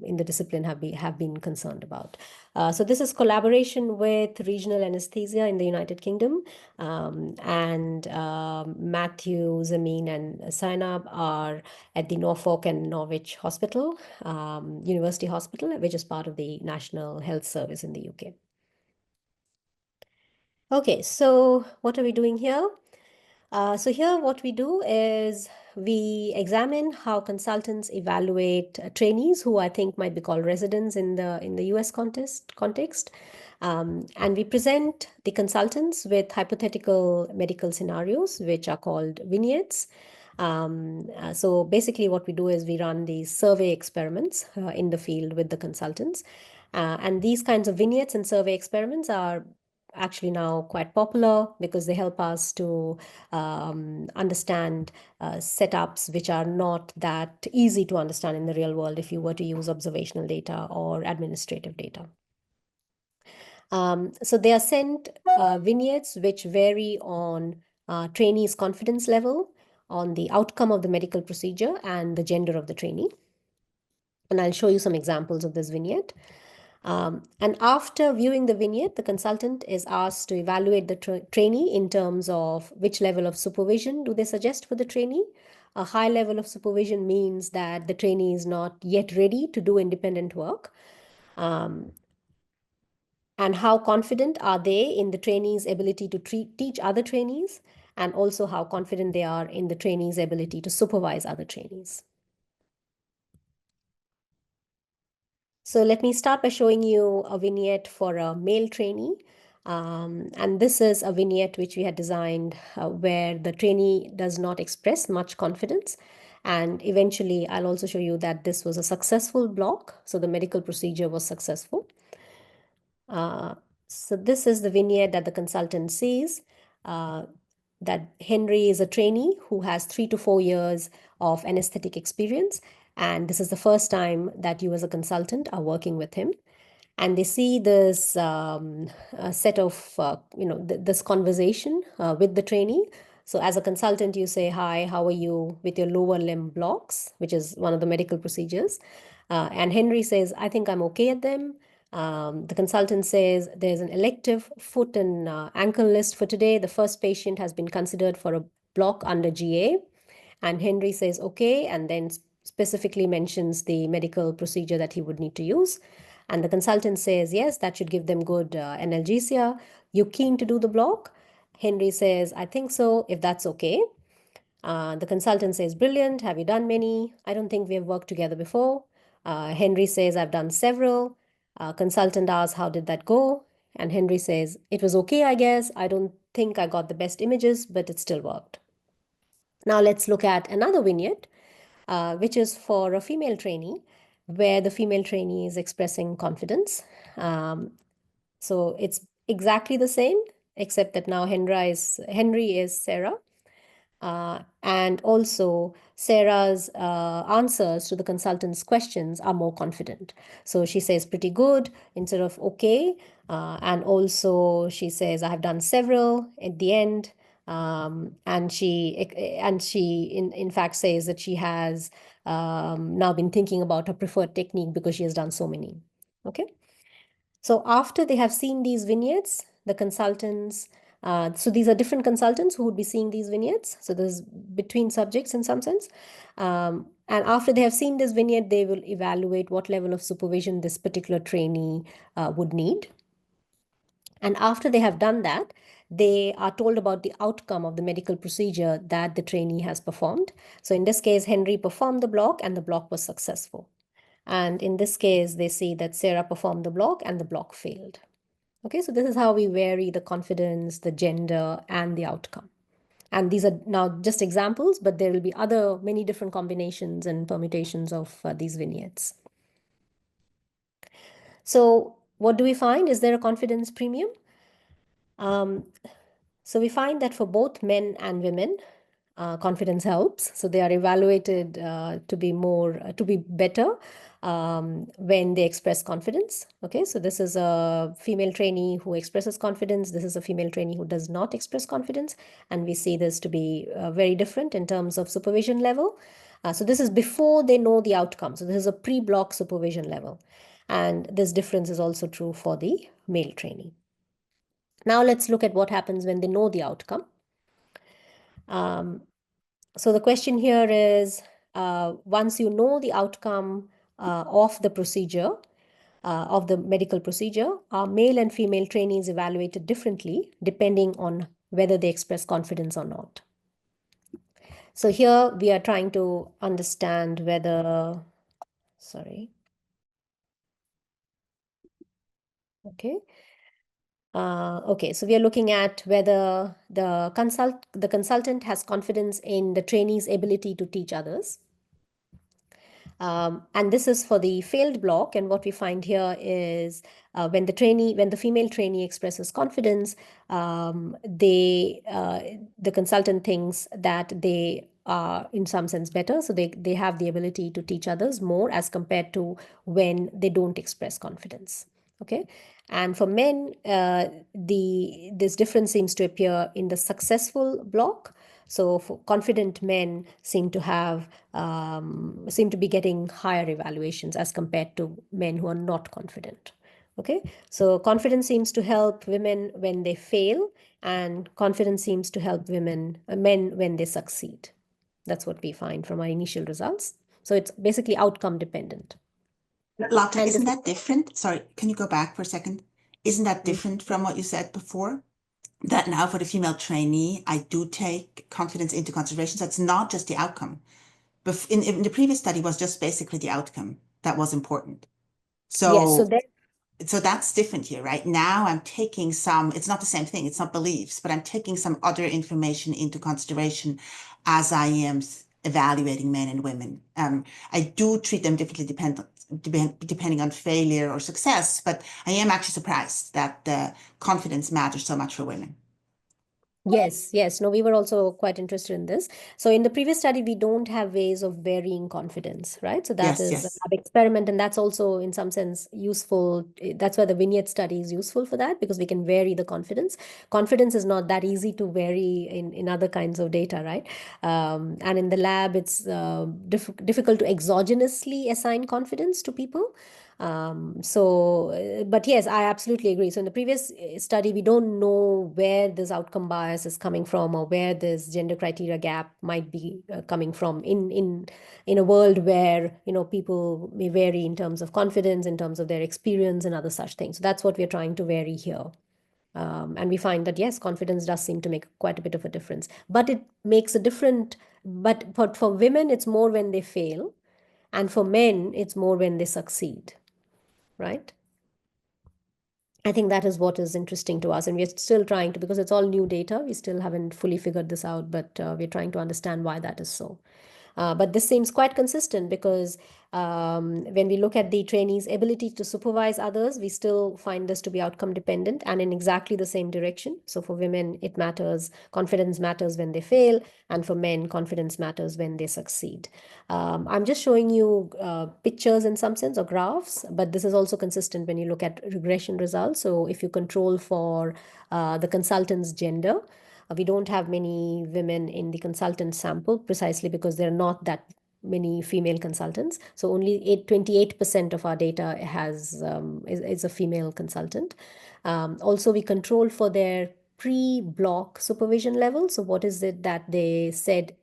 in the discipline have been concerned concerned about. So this is collaboration with regional anesthesia in the United Kingdom, and Matthew, Zameen, and Sainab are at the Norfolk and Norwich Hospital, University Hospital, which is part of the National Health Service in the UK. Okay, so what are we doing here? So here what we do is we examine how consultants evaluate trainees who I think might be called residents in the US context. And we present the consultants with hypothetical medical scenarios, which are called vignettes. So basically what we do is we run these survey experiments in the field with the consultants. And these kinds of vignettes and survey experiments are actually now quite popular because they help us to understand setups which are not that easy to understand in the real world if you were to use observational data or administrative data. So they are sent vignettes which vary on trainees' confidence level, on the outcome of the medical procedure, and the gender of the trainee. And I'll show you some examples of this vignette. And after viewing the vignette, the consultant is asked to evaluate the trainee in terms of which level of supervision do they suggest for the trainee. A high level of supervision means that the trainee is not yet ready to do independent work. And how confident are they in the trainee's ability to teach other trainees, and also how confident they are in the trainee's ability to supervise other trainees. So let me start by showing you a vignette for a male trainee. And this is a vignette which we had designed where the trainee does not express much confidence. And eventually, I'll also show you that this was a successful block. So the medical procedure was successful. So this is the vignette that the consultant sees, that Henry is a trainee who has 3 to 4 years of anesthetic experience. And this is the first time that you as a consultant are working with him. And they see this set of, this conversation with the trainee. So as a consultant, you say, hi, how are you with your lower limb blocks, which is one of the medical procedures. And Henry says, I think I'm okay at them. The consultant says there's an elective foot and ankle list for today. The first patient has been considered for a block under GA. And Henry says, okay, and then specifically mentions the medical procedure that he would need to use. And the consultant says, yes, that should give them good analgesia. You keen to do the block? Henry says, I think so, if that's okay. The consultant says, brilliant. Have you done many? I don't think we have worked together before. Henry says, I've done several. Consultant asks, how did that go? And Henry says, it was okay, I guess. I don't think I got the best images, but it still worked. Now let's look at another vignette, which is for a female trainee, where the female trainee is expressing confidence. So it's exactly the same, except that now Henry is Sarah. And also Sarah's answers to the consultant's questions are more confident. So she says pretty good instead of okay. And also she says, I have done several at the end. And she in fact says that she has now been thinking about her preferred technique because she has done so many. Okay. So after they have seen these vignettes, the consultants, so these are different consultants who would be seeing these vignettes. So there's between subjects in some sense. And after they have seen this vignette, they will evaluate what level of supervision this particular trainee would need. And after they have done that, they are told about the outcome of the medical procedure that the trainee has performed. So in this case, Henry performed the block and the block was successful. And in this case, they see that Sarah performed the block and the block failed. Okay, so this is how we vary the confidence, the gender, and the outcome. And these are now just examples, but there will be many different combinations and permutations of these vignettes. So what do we find? Is there a confidence premium? So we find that for both men and women, confidence helps. So they are evaluated to be better when they express confidence. Okay, so this is a female trainee who expresses confidence. This is a female trainee who does not express confidence. And we see this to be very different in terms of supervision level. So this is before they know the outcome. So this is a pre-block supervision level. And this difference is also true for the male trainee. Now let's look at what happens when they know the outcome. So the question here is, once you know the outcome of the procedure, of the medical procedure, are male and female trainees evaluated differently depending on whether they express confidence or not? So here we are trying to understand whether, sorry, okay. Okay, so we are looking at whether the consultant has confidence in the trainee's ability to teach others. And this is for the failed block. And what we find here is when the female trainee expresses confidence, the consultant thinks that they are in some sense better. So they have the ability to teach others more as compared to when they don't express confidence. Okay. And for men, this difference seems to appear in the successful block. So for confident men seem to be getting higher evaluations as compared to men who are not confident. Okay, so confidence seems to help women when they fail, and confidence seems to help men when they succeed. That's what we find from our initial results. So it's basically outcome dependent. Lata, And isn't that different? Sorry, can you go back for a second? Isn't that mm, different from what you said before? That now for the female trainee, I do take confidence into consideration. So it's not just the outcome. But in the previous study was just basically the outcome that was important. yes, so So then so that's different here, right? Now I'm taking some, it's not the same thing, it's not beliefs, but I'm taking some other information into consideration as I am evaluating men and women. I do treat them differently depending on failure or success, but I am actually surprised that the confidence matters so much for women. yes, yes. No, we were also quite interested in this. So in the previous study, we don't have ways of varying confidence, right? So that Yes, is a yes. lab experiment, and that's also in some sense useful. That's why the vignette study is useful for that, because we can vary the confidence. Confidence is not that easy to vary in other kinds of data, right? And in the lab, it's difficult to exogenously assign confidence to people. But yes, I absolutely agree. So in the previous study, we don't know where this outcome bias is coming from, or where this gender criteria gap might be coming from in a world where, people may vary in terms of confidence, in terms of their experience and other such things. So that's what we're trying to vary here. And we find that yes, confidence does seem to make quite a bit of a difference, but it makes a different, but for women, it's more when they fail. And for men, it's more when they succeed, right? I think that is what is interesting to us. And we're still trying to, because it's all new data, we still haven't fully figured this out, but we're trying to understand why that is so. But this seems quite consistent because when we look at the trainees' ability to supervise others, we still find this to be outcome dependent and in exactly the same direction. So for women, it matters, confidence matters when they fail, and for men, confidence matters when they succeed. I'm just showing you pictures in some sense or graphs, but this is also consistent when you look at regression results. So if you control for the consultant's gender, we don't have many women in the consultant sample precisely because there are not that many female consultants. So only 28% of our data is a female consultant. Also, we control for their pre-block supervision level. So what is it that they said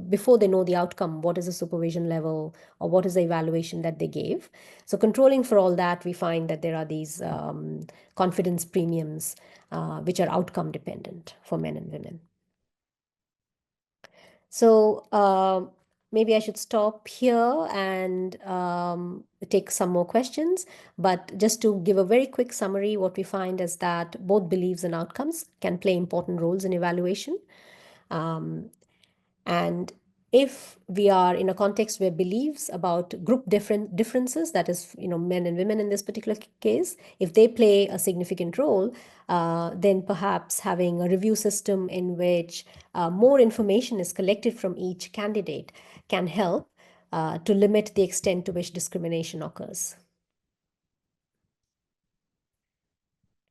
before they know the outcome, what is the supervision level or what is the evaluation that they gave? So controlling for all that, we find that there are these confidence premiums which are outcome dependent for men and women. So maybe I should stop here and take some more questions. But just to give a very quick summary, what we find is that both beliefs and outcomes can play important roles in evaluation. And if we are in a context where beliefs about group differences, that is, men and women in this particular case, if they play a significant role, then perhaps having a review system in which more information is collected from each candidate can help to limit the extent to which discrimination occurs.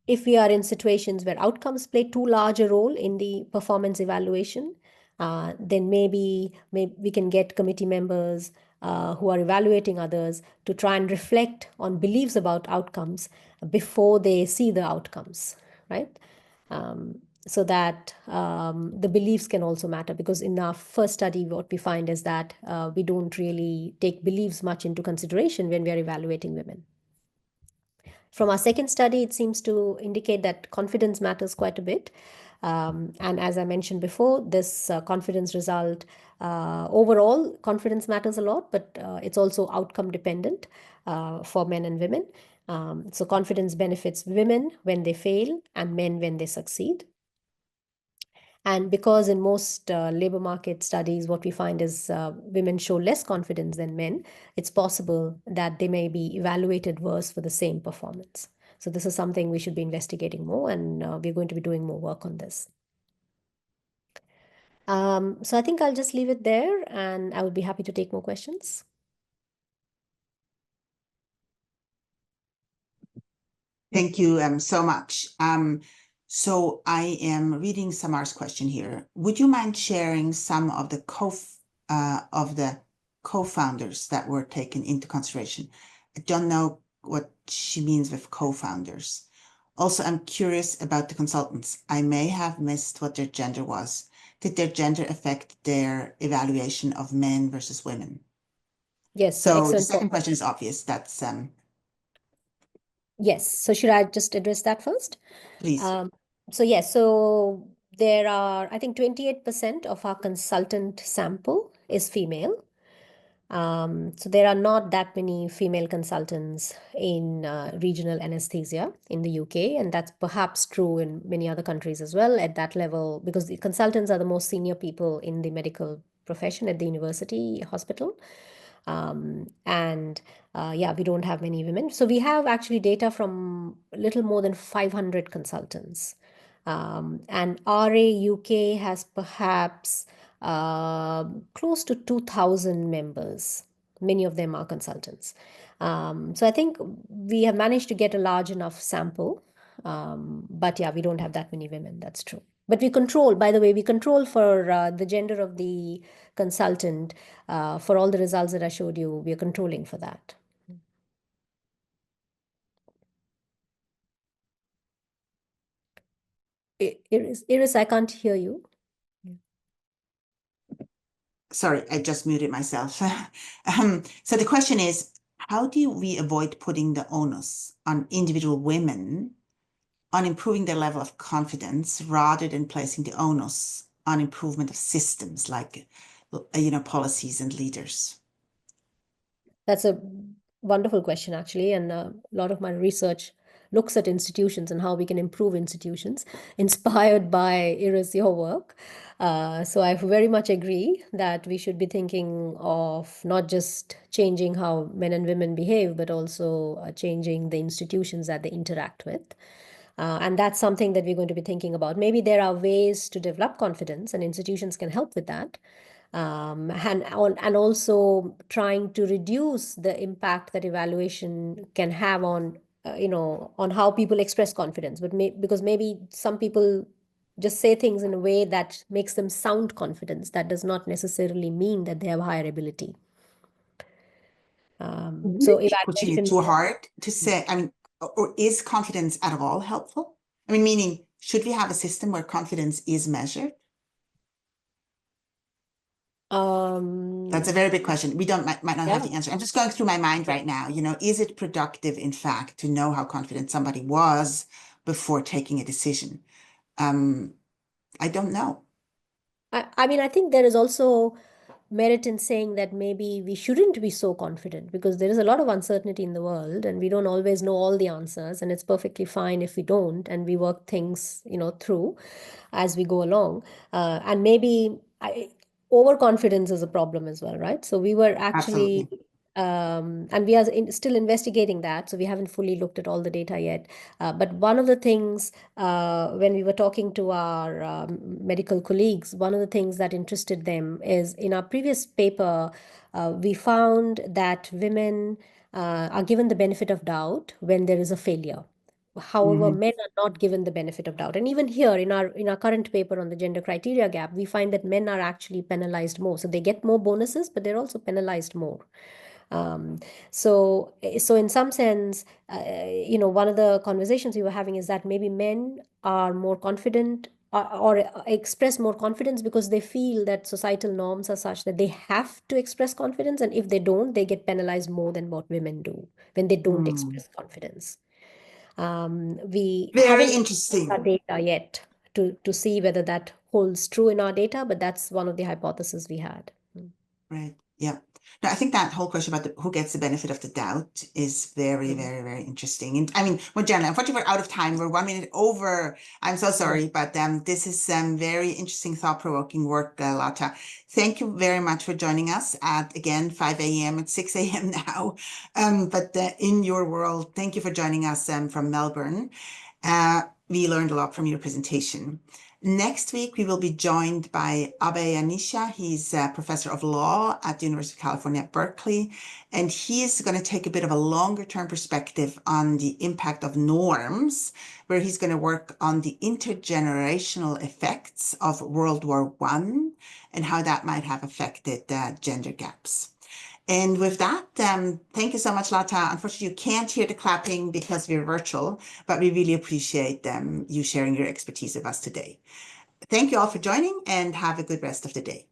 If we are in situations where outcomes play too large a role in the performance evaluation, then maybe we can get committee members who are evaluating others to try and reflect on beliefs about outcomes before they see the outcomes, right? So that the beliefs can also matter, because in our first study, what we find is that we don't really take beliefs much into consideration when we are evaluating women. From our second study, it seems to indicate that confidence matters quite a bit. And as I mentioned before, this confidence result, overall, confidence matters a lot, but it's also outcome dependent for men and women. So confidence benefits women when they fail and men when they succeed. And because in most labor market studies, what we find is women show less confidence than men, it's possible that they may be evaluated worse for the same performance. So this is something we should be investigating more, and we're going to be doing more work on this. So I think I'll just leave it there, and I would be happy to take more questions. Thank you so much. So I am reading Samar's question here. Would you mind sharing some of the co-founders that were taken into consideration? I don't know what she means with co-founders. Also, I'm curious about the consultants. I may have missed what their gender was. Did their gender affect their evaluation of men versus women? Yes, so So the excellent. second question is obvious. That's Yes, so should I just address that first? please. So yes, so there are, I think 28% of our consultant sample is female. So there are not that many female consultants in regional anesthesia in the UK, and that's perhaps true in many other countries as well at that level, because the consultants are the most senior people in the medical profession at the university hospital. And yeah, we don't have many women. So we have actually data from a little more than 500 consultants. And RA UK has perhaps close to 2,000 members. Many of them are consultants. So I think we have managed to get a large enough sample. But yeah, we don't have that many women. That's true. But we control, by the way, we control for the gender of the consultant. For all the results that I showed you, we are controlling for that. Iris, I can't hear you. Sorry, I just muted myself. So the question is, how do we avoid putting the onus on individual women on improving their level of confidence rather than placing the onus on improvement of systems like, policies and leaders? That's a wonderful question, actually. And a lot of my research looks at institutions and how we can improve institutions, inspired by Iris, your work. So I very much agree that we should be thinking of not just changing how men and women behave, but also changing the institutions that they interact with. And that's something that we're going to be thinking about. Maybe there are ways to develop confidence, and institutions can help with that. And also trying to reduce the impact that evaluation can have on, on how people express confidence. But because maybe some people just say things in a way that makes them sound confident, that does not necessarily mean that they have higher ability. Would So it be pushing it evaluation. too hard to say, or is confidence at all helpful? Meaning, should we have a system where confidence is measured? That's a very big question. We might not have Yeah. the answer. I'm just going through my mind right now. Is it productive, in fact, to know how confident somebody was before taking a decision? I don't know. I think there is also merit in saying that maybe we shouldn't be so confident, because there is a lot of uncertainty in the world and we don't always know all the answers, and it's perfectly fine if we don't, and we work things through as we go along. And maybe overconfidence is a problem as well, right? So we were actually Absolutely. and we are still investigating that, so we haven't fully looked at all the data yet. But one of the things, when we were talking to our medical colleagues, one of the things that interested them is, in our previous paper, we found that women are given the benefit of doubt when there is a failure. However, men are not given the benefit of doubt. And even here in our current paper on the gender criteria gap, we find that men are actually penalized more. So they get more bonuses, but they're also penalized more. Um, so in some sense, one of the conversations we were having is that maybe men are more confident or express more confidence because they feel that societal norms are such that they have to express confidence, and if they don't, they get penalized more than what women do when they don't Mm. express confidence. We Very haven't our interesting. data yet to see whether that holds true in our data, but that's one of the hypotheses we had. Right. Yeah. No, I think that whole question about who gets the benefit of the doubt is very, Mm. very, very interesting. And I mean, well, Jenna, unfortunately, we're out of time. We're 1 minute over. I'm so Yeah. sorry, but this is some very interesting, thought-provoking work, Lata. Thank you very much for joining us at, again, 5 a.m. It's 6 a.m. now. But in your world, thank you for joining us from Melbourne. We learned a lot from your presentation. Next week, we will be joined by Abhay Anisha. He's a professor of law at the University of California at Berkeley, and he is going to take a bit of a longer term perspective on the impact of norms, where he's going to work on the intergenerational effects of World War I and how that might have affected gender gaps. And with that, thank you so much, Lata. Unfortunately, you can't hear the clapping because we're virtual, but we really appreciate you sharing your expertise with us today. Thank you all for joining and have a good rest of the day.